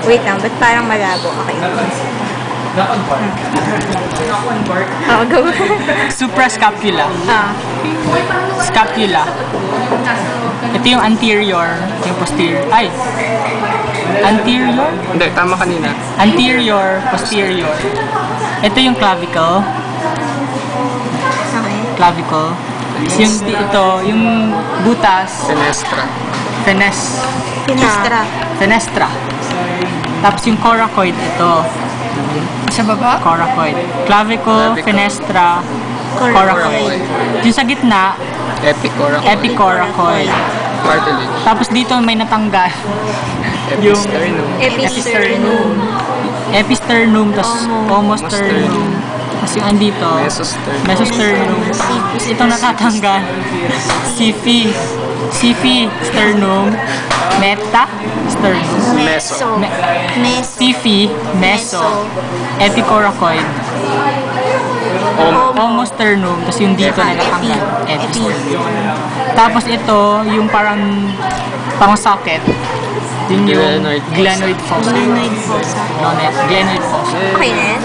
Wait lang, ba't parang malabo? Okay. Oo, go. Suprascapula. Scapula. Ito yung anterior, yung posterior. Ay! Anterior? Hindi, tama kanina. Anterior, posterior. Ito yung clavicle. Okay. Clavicle. Ito, yung butas. Fenestra. Finestra. Fenestra. Tapos yung coracoid, ito. Sa baba? Coracoid. Clavicle, fenestra, coracoid. Yung sa gitna, Epicoracoid. epicoracoid. Cartilage. Tapos dito may natanggal. Yung Episternum. Episternum, tapos homosternum. Tapos yung andito, Mesosternum. mesosternum. Ito natatanggal. Sifi, sternum, meta, sternum. Meso. Meso. Sifi, meso, epicoracoid, homosternum, tapos yung dito na natanggal, episternum. Tapos ito, yung parang socket, yun yung glenoid fossa. Glenoid fossa. Glenoid fossa. Okay na yan?